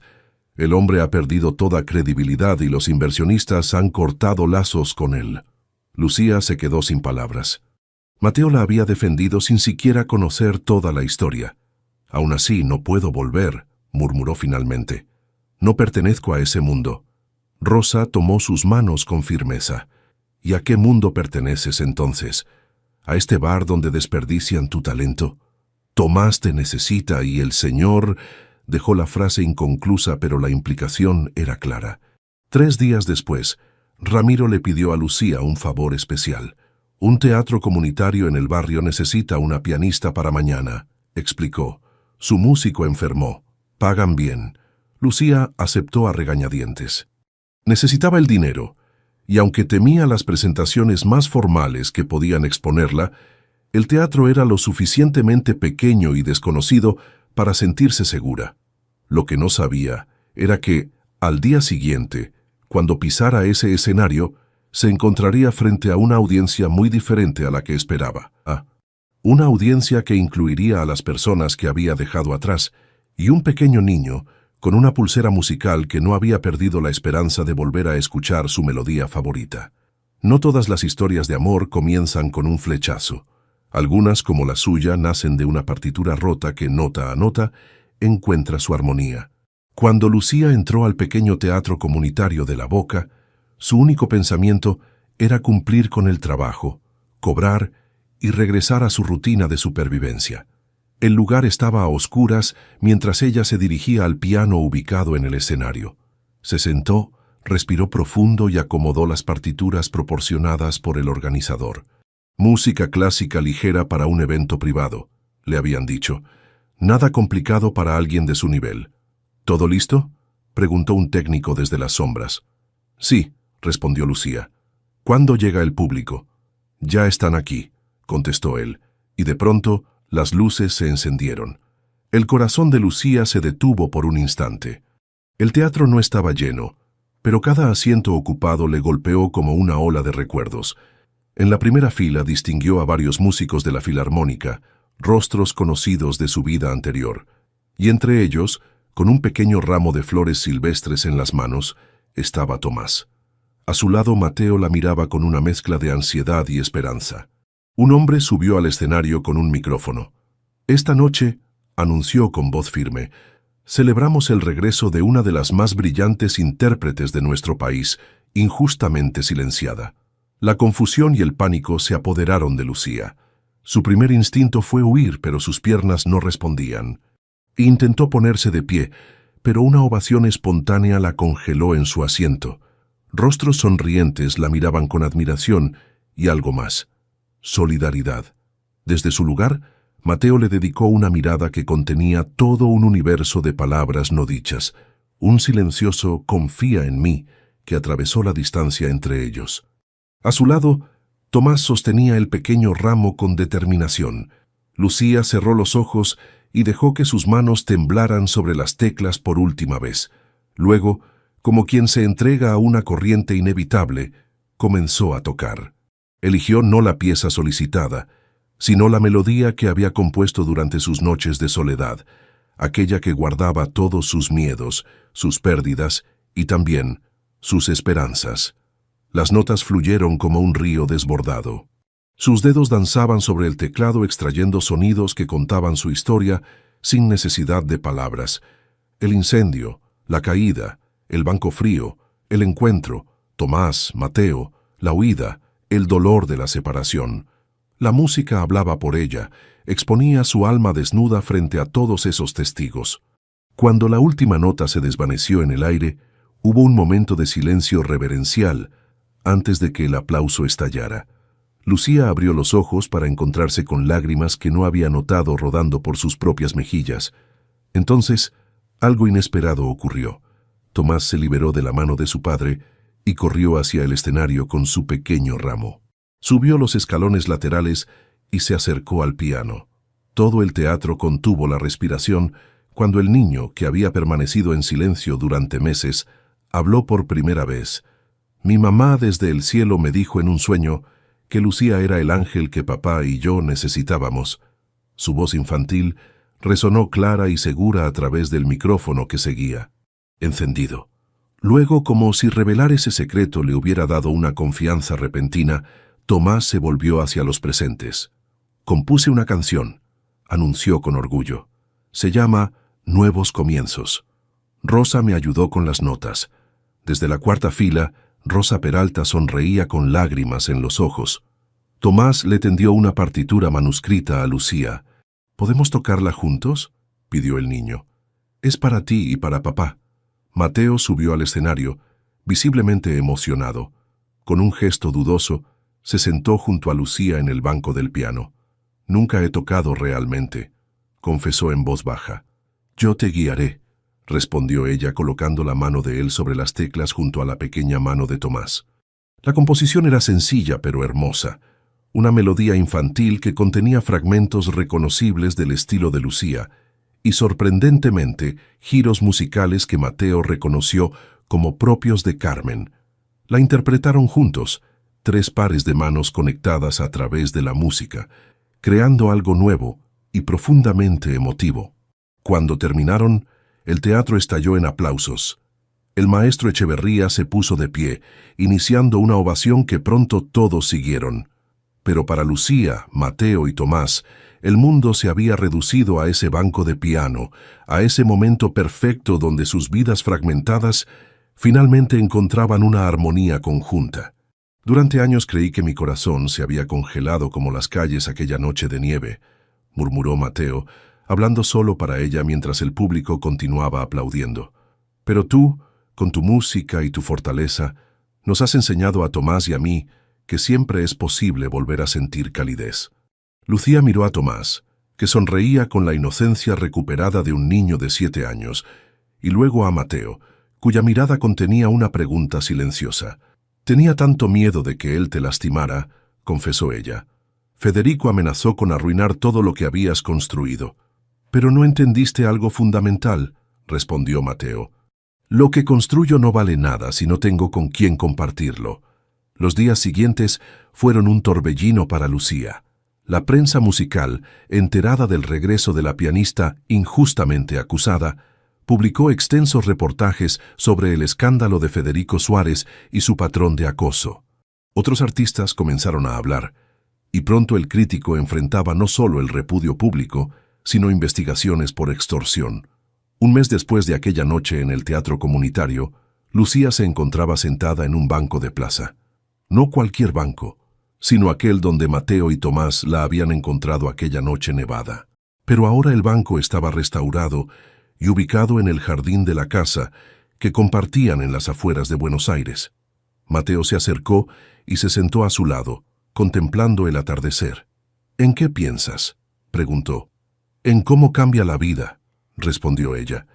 El hombre ha perdido toda credibilidad y los inversionistas han cortado lazos con él». Lucía se quedó sin palabras. Mateo la había defendido sin siquiera conocer toda la historia. «Aún así, no puedo volver», murmuró finalmente. «No pertenezco a ese mundo». Rosa tomó sus manos con firmeza. «¿Y a qué mundo perteneces entonces? ¿A este bar donde desperdician tu talento? Tomás te necesita y el señor...». Dejó la frase inconclusa, pero la implicación era clara. 3 días después, Ramiro le pidió a Lucía un favor especial. «Un teatro comunitario en el barrio necesita una pianista para mañana», explicó. «Su músico enfermó. Pagan bien». Lucía aceptó a regañadientes. Necesitaba el dinero, y aunque temía las presentaciones más formales que podían exponerla, el teatro era lo suficientemente pequeño y desconocido para sentirse segura. Lo que no sabía era que, al día siguiente, cuando pisara ese escenario, se encontraría frente a una audiencia muy diferente a la que esperaba. Una audiencia que incluiría a las personas que había dejado atrás y un pequeño niño con una pulsera musical que no había perdido la esperanza de volver a escuchar su melodía favorita. No todas las historias de amor comienzan con un flechazo. Algunas, como la suya, nacen de una partitura rota que, nota a nota, encuentra su armonía. Cuando Lucía entró al pequeño teatro comunitario de La Boca, su único pensamiento era cumplir con el trabajo, cobrar y regresar a su rutina de supervivencia. El lugar estaba a oscuras mientras ella se dirigía al piano ubicado en el escenario. Se sentó, respiró profundo y acomodó las partituras proporcionadas por el organizador. «Música clásica ligera para un evento privado», le habían dicho. «Nada complicado para alguien de su nivel». «¿Todo listo?», preguntó un técnico desde las sombras. «Sí», respondió Lucía. «¿Cuándo llega el público?». «Ya están aquí», contestó él, y de pronto las luces se encendieron. El corazón de Lucía se detuvo por un instante. El teatro no estaba lleno, pero cada asiento ocupado le golpeó como una ola de recuerdos. En la primera fila distinguió a varios músicos de la filarmónica, rostros conocidos de su vida anterior, y entre ellos, con un pequeño ramo de flores silvestres en las manos, estaba Tomás. A su lado Mateo la miraba con una mezcla de ansiedad y esperanza. Un hombre subió al escenario con un micrófono. «Esta noche», anunció con voz firme, «celebramos el regreso de una de las más brillantes intérpretes de nuestro país, injustamente silenciada». La confusión y el pánico se apoderaron de Lucía. Su primer instinto fue huir, pero sus piernas no respondían. Intentó ponerse de pie, pero una ovación espontánea la congeló en su asiento. Rostros sonrientes la miraban con admiración y algo más: solidaridad. Desde su lugar, Mateo le dedicó una mirada que contenía todo un universo de palabras no dichas, un silencioso «confía en mí» que atravesó la distancia entre ellos. A su lado, Tomás sostenía el pequeño ramo con determinación. Lucía cerró los ojos y dejó que sus manos temblaran sobre las teclas por última vez. Luego, como quien se entrega a una corriente inevitable, comenzó a tocar. Eligió no la pieza solicitada, sino la melodía que había compuesto durante sus noches de soledad, aquella que guardaba todos sus miedos, sus pérdidas y también sus esperanzas. Las notas fluyeron como un río desbordado. Sus dedos danzaban sobre el teclado extrayendo sonidos que contaban su historia sin necesidad de palabras. El incendio, la caída, el banco frío, el encuentro, Tomás, Mateo, la huida, el dolor de la separación. La música hablaba por ella, exponía su alma desnuda frente a todos esos testigos. Cuando la última nota se desvaneció en el aire, hubo un momento de silencio reverencial antes de que el aplauso estallara. Lucía abrió los ojos para encontrarse con lágrimas que no había notado rodando por sus propias mejillas. Entonces, algo inesperado ocurrió. Tomás se liberó de la mano de su padre y corrió hacia el escenario con su pequeño ramo. Subió los escalones laterales y se acercó al piano. Todo el teatro contuvo la respiración cuando el niño, que había permanecido en silencio durante meses, habló por primera vez. Mi mamá desde el cielo me dijo en un sueño que Lucía era el ángel que papá y yo necesitábamos. Su voz infantil resonó clara y segura a través del micrófono que seguía, encendido. Luego, como si revelar ese secreto le hubiera dado una confianza repentina, Tomás se volvió hacia los presentes. Compuse una canción, anunció con orgullo. Se llama Nuevos Comienzos. Rosa me ayudó con las notas. Desde la cuarta fila, Rosa Peralta sonreía con lágrimas en los ojos. Tomás le tendió una partitura manuscrita a Lucía. ¿Podemos tocarla juntos?, pidió el niño. Es para ti y para papá. Mateo subió al escenario, visiblemente emocionado. Con un gesto dudoso, se sentó junto a Lucía en el banco del piano. Nunca he tocado realmente, confesó en voz baja. Yo te guiaré, respondió ella colocando la mano de él sobre las teclas junto a la pequeña mano de Tomás. La composición era sencilla pero hermosa, una melodía infantil que contenía fragmentos reconocibles del estilo de Lucía y sorprendentemente giros musicales que Mateo reconoció como propios de Carmen. La interpretaron juntos, 3 pares de manos conectadas a través de la música, creando algo nuevo y profundamente emotivo. Cuando terminaron, el teatro estalló en aplausos. El maestro Echeverría se puso de pie, iniciando una ovación que pronto todos siguieron. Pero para Lucía, Mateo y Tomás, el mundo se había reducido a ese banco de piano, a ese momento perfecto donde sus vidas fragmentadas finalmente encontraban una armonía conjunta. Durante años creí que mi corazón se había congelado como las calles aquella noche de nieve, murmuró Mateo, hablando solo para ella mientras el público continuaba aplaudiendo. Pero tú, con tu música y tu fortaleza, nos has enseñado a Tomás y a mí que siempre es posible volver a sentir calidez. Lucía miró a Tomás, que sonreía con la inocencia recuperada de un niño de 7 años, y luego a Mateo, cuya mirada contenía una pregunta silenciosa. Tenía tanto miedo de que él te lastimara, confesó ella. Federico amenazó con arruinar todo lo que habías construido. Pero no entendiste algo fundamental, respondió Mateo. Lo que construyo no vale nada si no tengo con quién compartirlo. Los días siguientes fueron un torbellino para Lucía. La prensa musical, enterada del regreso de la pianista injustamente acusada, publicó extensos reportajes sobre el escándalo de Federico Suárez y su patrón de acoso. Otros artistas comenzaron a hablar, y pronto el crítico enfrentaba no solo el repudio público, sino investigaciones por extorsión. Un mes después de aquella noche en el teatro comunitario, Lucía se encontraba sentada en un banco de plaza. No cualquier banco, sino aquel donde Mateo y Tomás la habían encontrado aquella noche nevada. Pero ahora el banco estaba restaurado y ubicado en el jardín de la casa que compartían en las afueras de Buenos Aires. Mateo se acercó y se sentó a su lado, contemplando el atardecer. ¿En qué piensas?, preguntó. En cómo cambia la vida, respondió ella.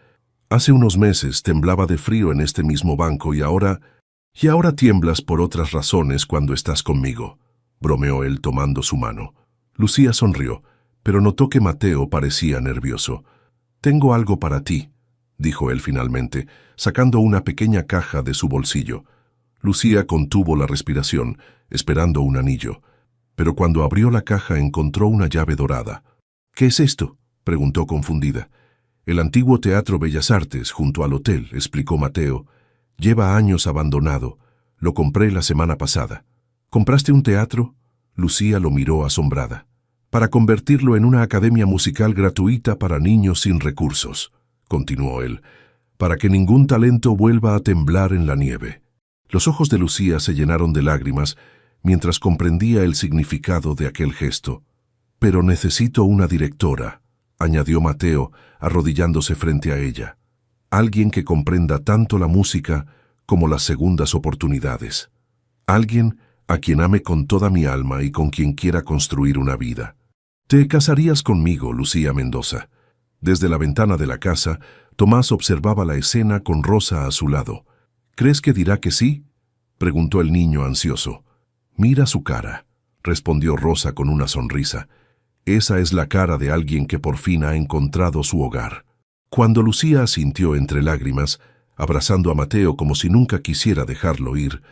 Hace unos meses temblaba de frío en este mismo banco y ahora tiemblas por otras razones cuando estás conmigo. bromeó él tomando su mano. Lucía sonrió, pero notó que Mateo parecía nervioso. «Tengo algo para ti», dijo él finalmente, sacando una pequeña caja de su bolsillo. Lucía contuvo la respiración, esperando un anillo, pero cuando abrió la caja encontró una llave dorada. «¿Qué es esto?», preguntó confundida. «El antiguo Teatro Bellas Artes, junto al hotel», explicó Mateo. «Lleva años abandonado. Lo compré la semana pasada». «¿Compraste un teatro?», Lucía lo miró asombrada. «Para convertirlo en una academia musical gratuita para niños sin recursos», continuó él, «para que ningún talento vuelva a temblar en la nieve». Los ojos de Lucía se llenaron de lágrimas mientras comprendía el significado de aquel gesto. «Pero necesito una directora», añadió Mateo, arrodillándose frente a ella. «Alguien que comprenda tanto la música como las segundas oportunidades. Alguien a quien ame con toda mi alma y con quien quiera construir una vida». «¿Te casarías conmigo, Lucía Mendoza?». Desde la ventana de la casa, Tomás observaba la escena con Rosa a su lado. «¿Crees que dirá que sí?», preguntó el niño ansioso. «Mira su cara», respondió Rosa con una sonrisa. «Esa es la cara de alguien que por fin ha encontrado su hogar». Cuando Lucía asintió entre lágrimas, abrazando a Mateo como si nunca quisiera dejarlo ir,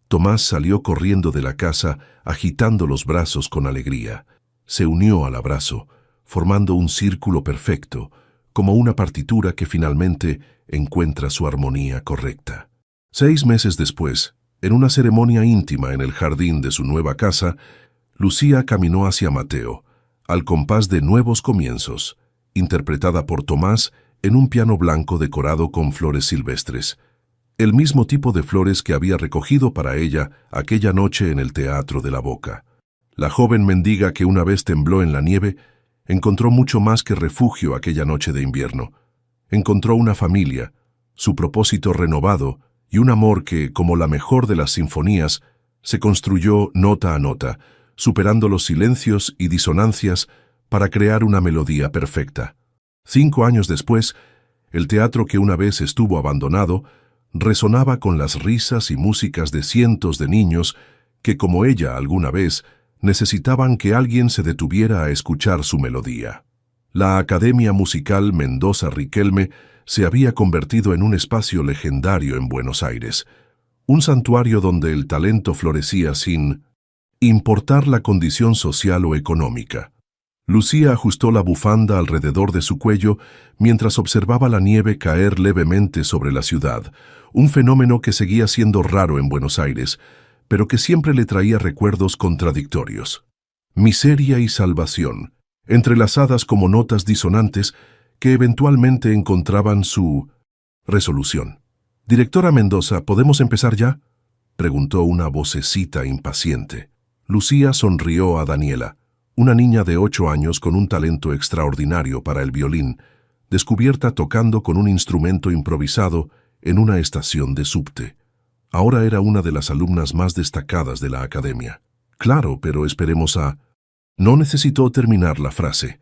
Tomás salió corriendo de la casa agitando los brazos con alegría. Se unió al abrazo, formando un círculo perfecto, como una partitura que finalmente encuentra su armonía correcta. 6 meses después, en una ceremonia íntima en el jardín de su nueva casa, Lucía caminó hacia Mateo, al compás de Nuevos Comienzos, interpretada por Tomás en un piano blanco decorado con flores silvestres, el mismo tipo de flores que había recogido para ella aquella noche en el Teatro de la Boca. La joven mendiga que una vez tembló en la nieve encontró mucho más que refugio aquella noche de invierno. Encontró una familia, su propósito renovado y un amor que, como la mejor de las sinfonías, se construyó nota a nota, superando los silencios y disonancias para crear una melodía perfecta. 5 años después, el teatro que una vez estuvo abandonado resonaba con las risas y músicas de cientos de niños que, como ella alguna vez, necesitaban que alguien se detuviera a escuchar su melodía. La Academia Musical Mendoza Riquelme se había convertido en un espacio legendario en Buenos Aires, un santuario donde el talento florecía sin importar la condición social o económica. Lucía ajustó la bufanda alrededor de su cuello mientras observaba la nieve caer levemente sobre la ciudad, un fenómeno que seguía siendo raro en Buenos Aires, pero que siempre le traía recuerdos contradictorios. Miseria y salvación, entrelazadas como notas disonantes que eventualmente encontraban su resolución. «Directora Mendoza, ¿podemos empezar ya?», preguntó una vocecita impaciente. Lucía sonrió a Daniela, una niña de 8 años con un talento extraordinario para el violín, descubierta tocando con un instrumento improvisado en una estación de subte. Ahora era una de las alumnas más destacadas de la academia. «Claro, pero esperemos a...». No necesitó terminar la frase.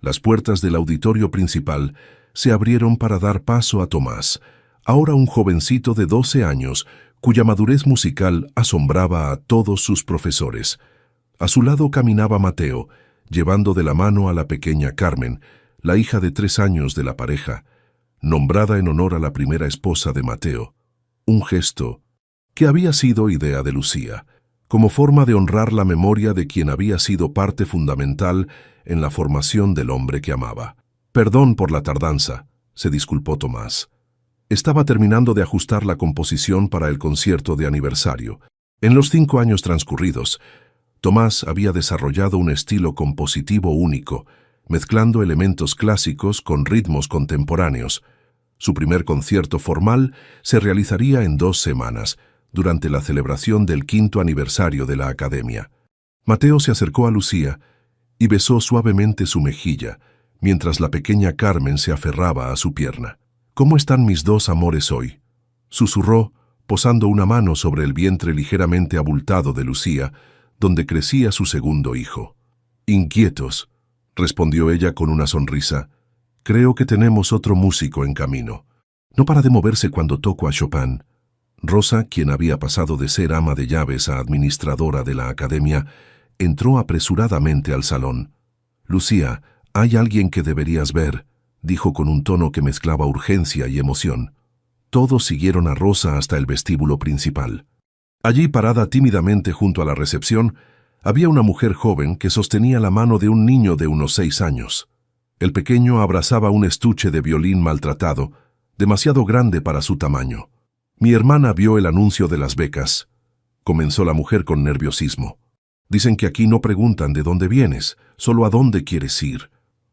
Las puertas del auditorio principal se abrieron para dar paso a Tomás, ahora un jovencito de 12 años, cuya madurez musical asombraba a todos sus profesores. A su lado caminaba Mateo, llevando de la mano a la pequeña Carmen, la hija de 3 años de la pareja, nombrada en honor a la primera esposa de Mateo. Un gesto que había sido idea de Lucía, como forma de honrar la memoria de quien había sido parte fundamental en la formación del hombre que amaba. «Perdón por la tardanza», se disculpó Tomás. Estaba terminando de ajustar la composición para el concierto de aniversario. En los 5 años transcurridos, Tomás había desarrollado un estilo compositivo único, mezclando elementos clásicos con ritmos contemporáneos. Su primer concierto formal se realizaría en 2 semanas, durante la celebración del 5º aniversario de la Academia. Mateo se acercó a Lucía y besó suavemente su mejilla, mientras la pequeña Carmen se aferraba a su pierna. «¿Cómo están mis 2 amores hoy?», susurró, posando una mano sobre el vientre ligeramente abultado de Lucía, donde crecía su segundo hijo. «Inquietos», respondió ella con una sonrisa. «Creo que tenemos otro músico en camino. No para de moverse cuando toco a Chopin». Rosa, quien había pasado de ser ama de llaves a administradora de la academia, entró apresuradamente al salón. «Lucía, hay alguien que deberías ver», dijo con un tono que mezclaba urgencia y emoción. Todos siguieron a Rosa hasta el vestíbulo principal. Allí, parada tímidamente junto a la recepción, había una mujer joven que sostenía la mano de un niño de unos 6 años. El pequeño abrazaba un estuche de violín maltratado, demasiado grande para su tamaño. «Mi hermana vio el anuncio de las becas», comenzó la mujer con nerviosismo. «Dicen que aquí no preguntan de dónde vienes, solo a dónde quieres ir».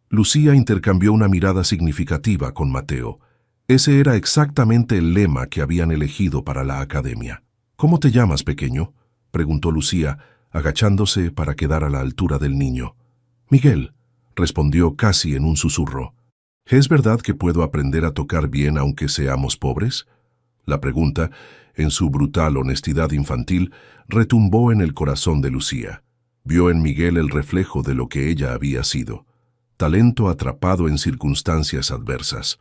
Lucía intercambió una mirada significativa con Mateo. Ese era exactamente el lema que habían elegido para la academia. «¿Cómo te llamas, pequeño?», preguntó Lucía, agachándose para quedar a la altura del niño. «Miguel», respondió casi en un susurro. «¿Es verdad que puedo aprender a tocar bien aunque seamos pobres?». La pregunta, en su brutal honestidad infantil, retumbó en el corazón de Lucía. Vio en Miguel el reflejo de lo que ella había sido. Talento atrapado en circunstancias adversas.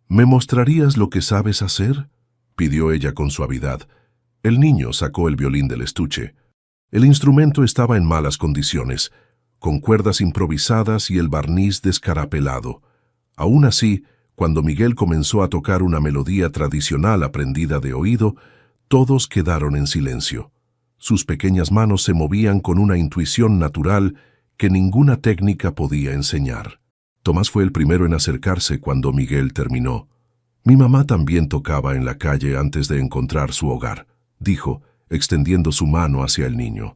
«¿Me mostrarías lo que sabes hacer?», pidió ella con suavidad. El niño sacó el violín del estuche. El instrumento estaba en malas condiciones, con cuerdas improvisadas y el barniz descarapelado. Aún así, cuando Miguel comenzó a tocar una melodía tradicional aprendida de oído, todos quedaron en silencio. Sus pequeñas manos se movían con una intuición natural que ninguna técnica podía enseñar. Tomás fue el primero en acercarse cuando Miguel terminó. «Mi mamá también tocaba en la calle antes de encontrar su hogar», dijo, extendiendo su mano hacia el niño.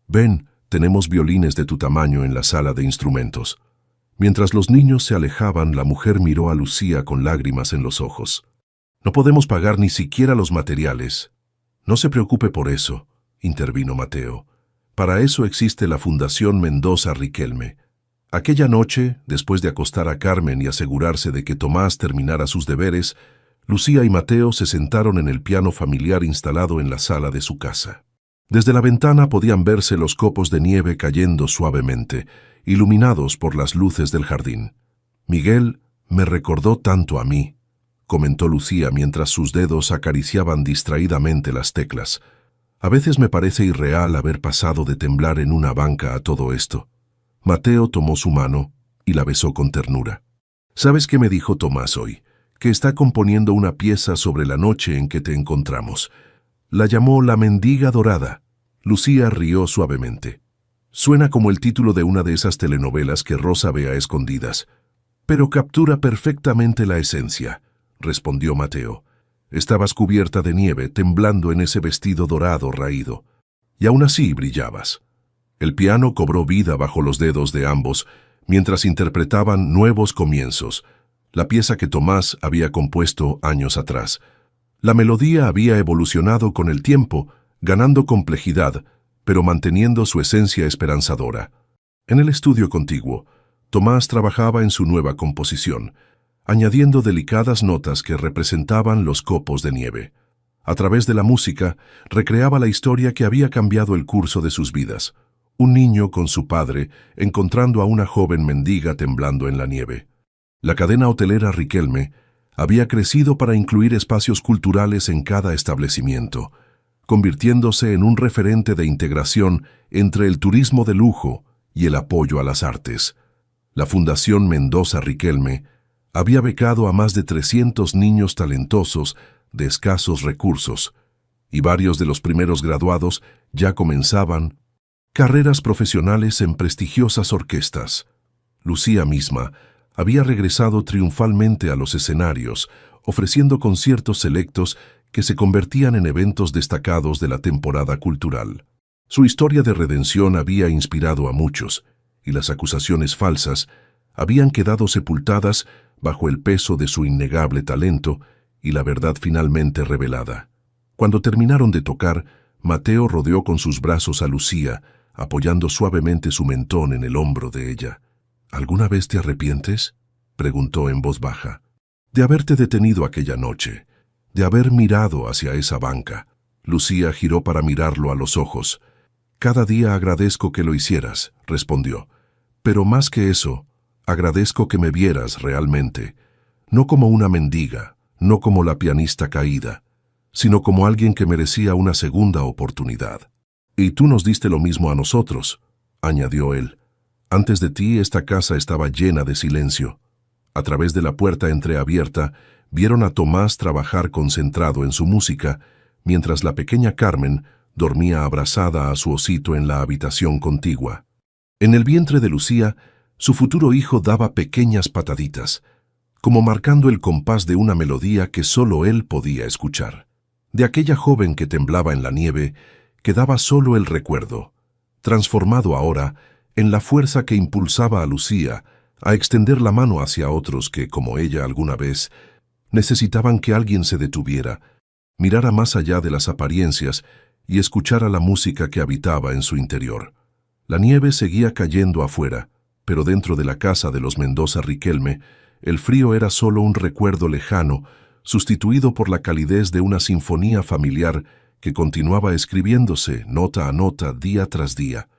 «Ven, tenemos violines de tu tamaño en la sala de instrumentos». Mientras los niños se alejaban, la mujer miró a Lucía con lágrimas en los ojos. «No podemos pagar ni siquiera los materiales». «No se preocupe por eso», intervino Mateo. «Para eso existe la Fundación Mendoza Riquelme». Aquella noche, después de acostar a Carmen y asegurarse de que Tomás terminara sus deberes, Lucía y Mateo se sentaron en el piano familiar instalado en la sala de su casa. Desde la ventana podían verse los copos de nieve cayendo suavemente, iluminados por las luces del jardín. «Miguel me recordó tanto a mí», comentó Lucía mientras sus dedos acariciaban distraídamente las teclas. «A veces me parece irreal haber pasado de temblar en una banca a todo esto». Mateo tomó su mano y la besó con ternura. «¿Sabes qué me dijo Tomás hoy? Que está componiendo una pieza sobre la noche en que te encontramos. La llamó La Mendiga Dorada». Lucía rió suavemente. «Suena como el título de una de esas telenovelas que Rosa ve a escondidas. Pero captura perfectamente la esencia», respondió Mateo. «Estabas cubierta de nieve, temblando en ese vestido dorado raído. Y aún así brillabas». El piano cobró vida bajo los dedos de ambos, mientras interpretaban Nuevos Comienzos, la pieza que Tomás había compuesto años atrás. La melodía había evolucionado con el tiempo, ganando complejidad, pero manteniendo su esencia esperanzadora. En el estudio contiguo, Tomás trabajaba en su nueva composición, añadiendo delicadas notas que representaban los copos de nieve. A través de la música, recreaba la historia que había cambiado el curso de sus vidas. Un niño con su padre, encontrando a una joven mendiga temblando en la nieve. La cadena hotelera Riquelme había crecido para incluir espacios culturales en cada establecimiento, convirtiéndose en un referente de integración entre el turismo de lujo y el apoyo a las artes. La Fundación Mendoza Riquelme había becado a más de 300 niños talentosos de escasos recursos, y varios de los primeros graduados ya comenzaban carreras profesionales en prestigiosas orquestas. Lucía misma había regresado triunfalmente a los escenarios, ofreciendo conciertos selectos que se convertían en eventos destacados de la temporada cultural. Su historia de redención había inspirado a muchos, y las acusaciones falsas habían quedado sepultadas bajo el peso de su innegable talento y la verdad finalmente revelada. Cuando terminaron de tocar, Mateo rodeó con sus brazos a Lucía, apoyando suavemente su mentón en el hombro de ella. «¿Alguna vez te arrepientes?», preguntó en voz baja. «De haberte detenido aquella noche, de haber mirado hacia esa banca». Lucía giró para mirarlo a los ojos. «Cada día agradezco que lo hicieras», respondió. «Pero más que eso, agradezco que me vieras realmente, no como una mendiga, no como la pianista caída, sino como alguien que merecía una segunda oportunidad. Y tú nos diste lo mismo a nosotros», añadió él. Antes de ti esta casa estaba llena de silencio. A través de la puerta entreabierta, vieron a Tomás trabajar concentrado en su música, mientras la pequeña Carmen dormía abrazada a su osito en la habitación contigua. En el vientre de Lucía, su futuro hijo daba pequeñas pataditas, como marcando el compás de una melodía que solo él podía escuchar. De aquella joven que temblaba en la nieve, quedaba solo el recuerdo, transformado ahora en la fuerza que impulsaba a Lucía a extender la mano hacia otros que, como ella alguna vez, necesitaban que alguien se detuviera, mirara más allá de las apariencias y escuchara la música que habitaba en su interior. La nieve seguía cayendo afuera, pero dentro de la casa de los Mendoza Riquelme, el frío era solo un recuerdo lejano, sustituido por la calidez de una sinfonía familiar que continuaba escribiéndose nota a nota día tras día.